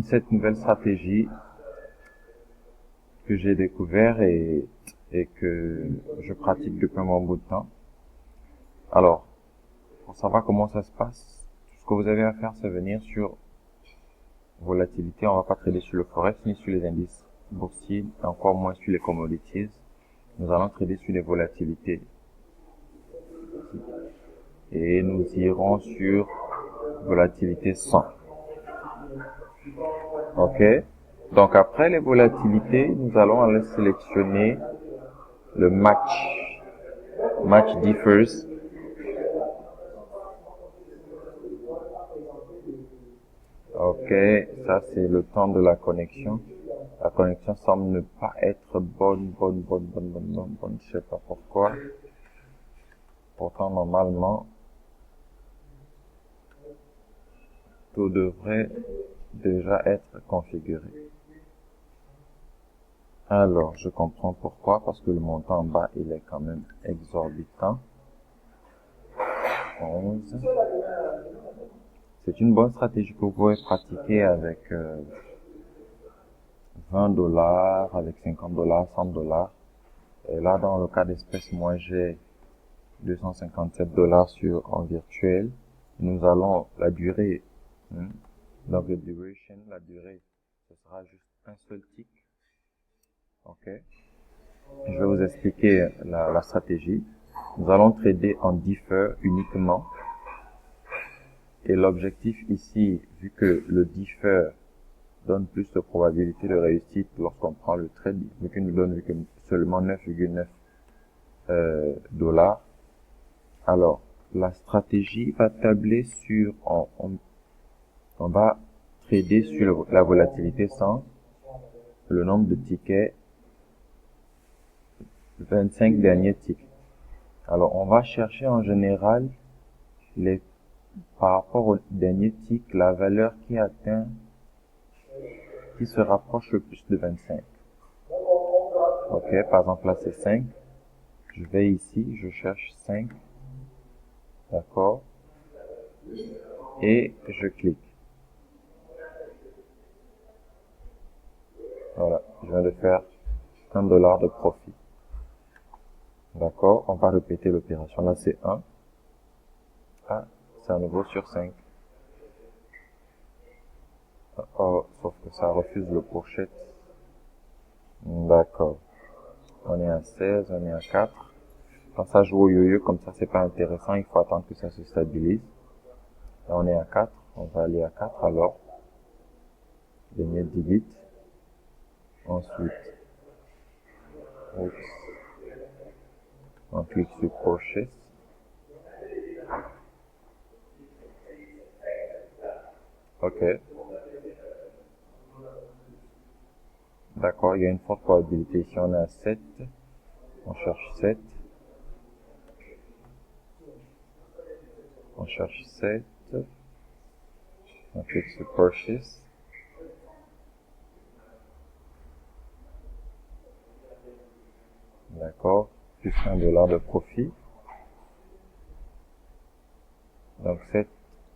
cette nouvelle stratégie que j'ai découvert et que je pratique depuis un bon bout de temps. Alors, pour savoir comment ça se passe, tout ce que vous avez à faire, c'est venir sur volatilité. On va pas trader sur le forex ni sur les indices boursiers, encore moins sur les commodities. Nous allons trader sur les volatilités. Et nous irons sur volatilité 100. OK? Donc après les volatilités, nous allons aller sélectionner le match. Match differs. OK, ça c'est le temps de la connexion. La connexion semble ne pas être bonne. Je sais pas pourquoi. Pourtant, normalement, tout devrait déjà être configuré. Alors, je comprends pourquoi, parce que le montant en bas, il est quand même exorbitant. 11. C'est une bonne stratégie que vous pouvez pratiquer avec 20 dollars, avec 50 dollars, 100 dollars. Et là, dans le cas d'espèce, moi, j'ai 257 dollars en virtuel. Nous allons la durée, donc le duration, la durée, ce sera juste un seul tick. OK. Je vais vous expliquer la stratégie. Nous allons trader en differ uniquement. Et l'objectif ici, vu que le differ donne plus de probabilité de réussite lorsqu'on prend le trade, vu qu'il nous donne seulement 9,9 dollars. Alors, la stratégie va tabler sur, on va trader sur la volatilité 100, le nombre de tickets, 25 derniers tickets. Alors, on va chercher en général par rapport au dernier tick, la valeur qui se rapproche le plus de 25. OK, par exemple là c'est 5. Je vais ici, je cherche 5. D'accord. Et je clique. Voilà, je viens de faire 1 dollar de profit. D'accord, on va répéter l'opération. Là c'est 1. Ah, c'est à nouveau sur 5. Oh, sauf que ça refuse le pochette. D'accord. On est à 16, on est à 4. Quand ça joue au yo-yo, comme ça, c'est pas intéressant. Il faut attendre que ça se stabilise. Là, on est à 4. On va aller à 4 alors. Dernier delete. Ensuite, on clique sur purchase. OK. D'accord, il y a une forte probabilité. Ici, on est à 7. On cherche 7. On cherche 7. On clique sur purchase. D'accord. Plus 1 dollar de profit. Donc,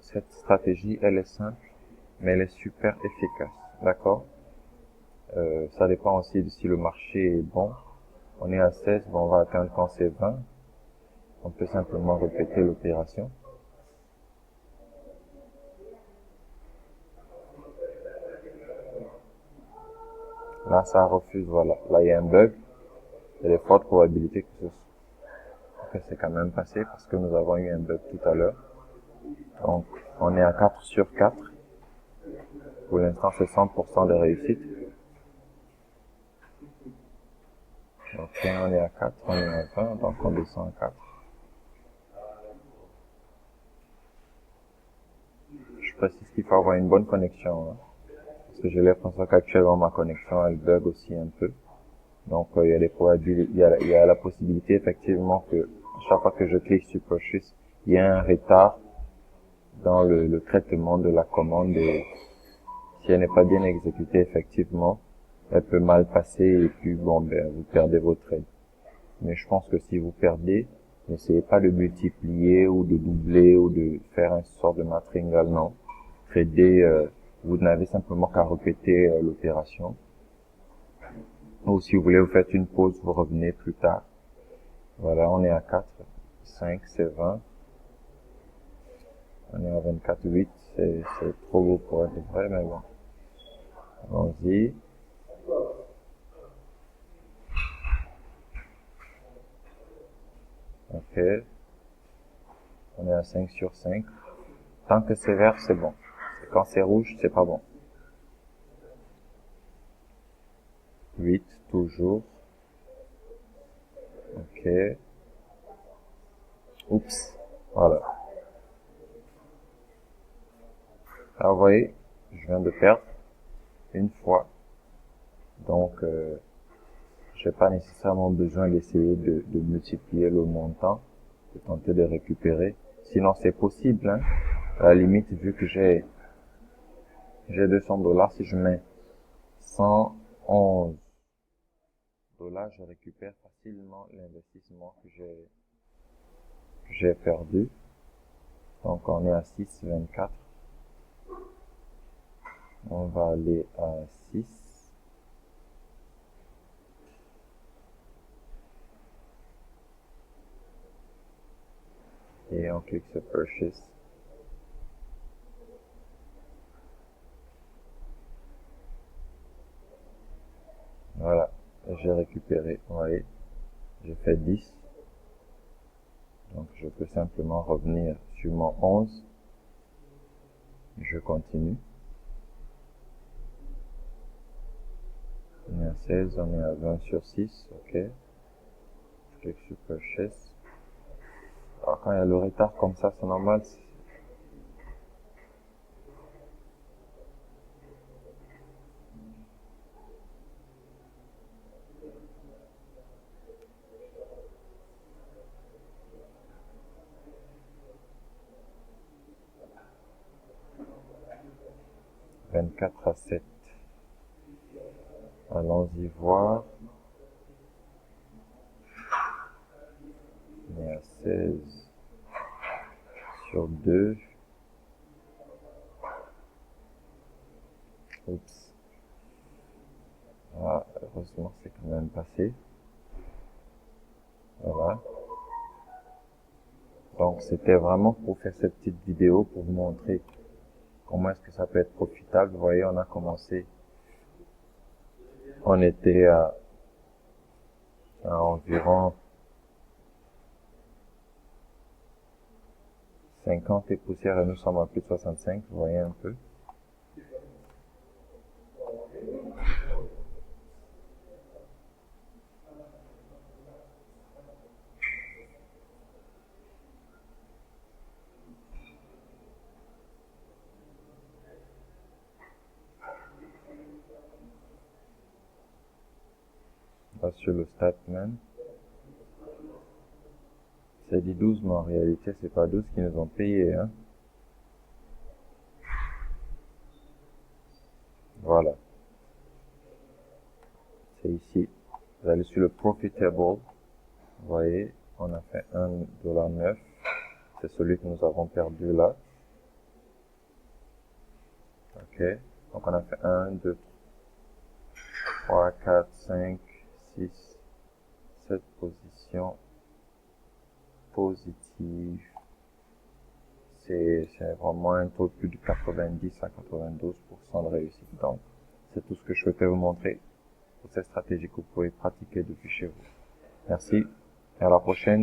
cette stratégie, elle est simple, mais elle est super efficace. D'accord? Ça dépend aussi de si le marché est bon. On est à 16, bon, on va atteindre quand c'est 20. On peut simplement répéter l'opération. Là, ça refuse, voilà. Là, il y a un bug. Il y a de fortes probabilités que c'est quand même passé parce que nous avons eu un bug tout à l'heure. Donc, on est à 4 sur 4. Pour l'instant, c'est 100% de réussite. Donc, on est à 4, on est à 20, donc on descend à 4. Je précise qu'il faut avoir une bonne connexion, hein, parce que j'ai l'impression qu'actuellement ma connexion elle bug aussi un peu. Donc il y a des probabilités, il y a la possibilité effectivement que chaque fois que je clique sur purchase, il y a un retard dans le traitement de la commande et si elle n'est pas bien exécutée effectivement, elle peut mal passer et puis bon ben vous perdez votre trade. Mais je pense que si vous perdez, n'essayez pas de multiplier ou de doubler ou de faire un sort de matringal, non. Tradez Vous n'avez simplement qu'à répéter l'opération. Ou si vous voulez, vous faites une pause, vous revenez plus tard. Voilà, on est à 4, 5, c'est 20. On est à 24, 8, c'est trop beau pour être vrai, mais bon. Allons-y. Ok. On est à 5 sur 5. Tant que c'est vert, c'est bon. Quand c'est rouge, c'est pas bon. 8, toujours. Ok. Oups. Voilà. Alors, vous voyez, je viens de perdre une fois. Donc, j'ai pas nécessairement besoin d'essayer de multiplier le montant, de tenter de récupérer. Sinon, c'est possible, hein. À la limite, vu que j'ai $200, si je mets 111 $, je récupère facilement l'investissement que j'ai perdu. Donc, on est à 6,24. On va aller à 6. Et on clique sur Purchase. Voilà. J'ai récupéré, vous voyez. J'ai fait 10. Donc, je peux simplement revenir sur mon 11. Je continue. On est à 16, on est à 20 sur 6, ok. Je clique sur Purchase. Alors, quand il y a le retard comme ça, c'est normal. 24 à 7. Allons-y voir. On est à 16 sur 2. Oups. Ah, heureusement, c'est quand même passé. Voilà. Donc, c'était vraiment pour faire cette petite vidéo pour vous montrer comment est-ce que ça peut être profitable. Vous voyez, on a commencé. On était à environ 50 et poussières et nous sommes à plus de 65. Vous voyez un peu. Là, sur le statement. C'est dit 12, mais en réalité, c'est pas 12 qui nous ont payé, hein. Voilà. C'est ici. Vous allez sur le profitable. Vous voyez, on a fait $1,9. C'est celui que nous avons perdu là. Ok. Donc, on a fait 1, 2, 3, 4, 5, 6, 7 positions positives. C'est vraiment un taux de plus de 90 à 92% de réussite. Donc, c'est tout ce que je souhaitais vous montrer pour cette stratégie que vous pouvez pratiquer depuis chez vous. Merci et à la prochaine.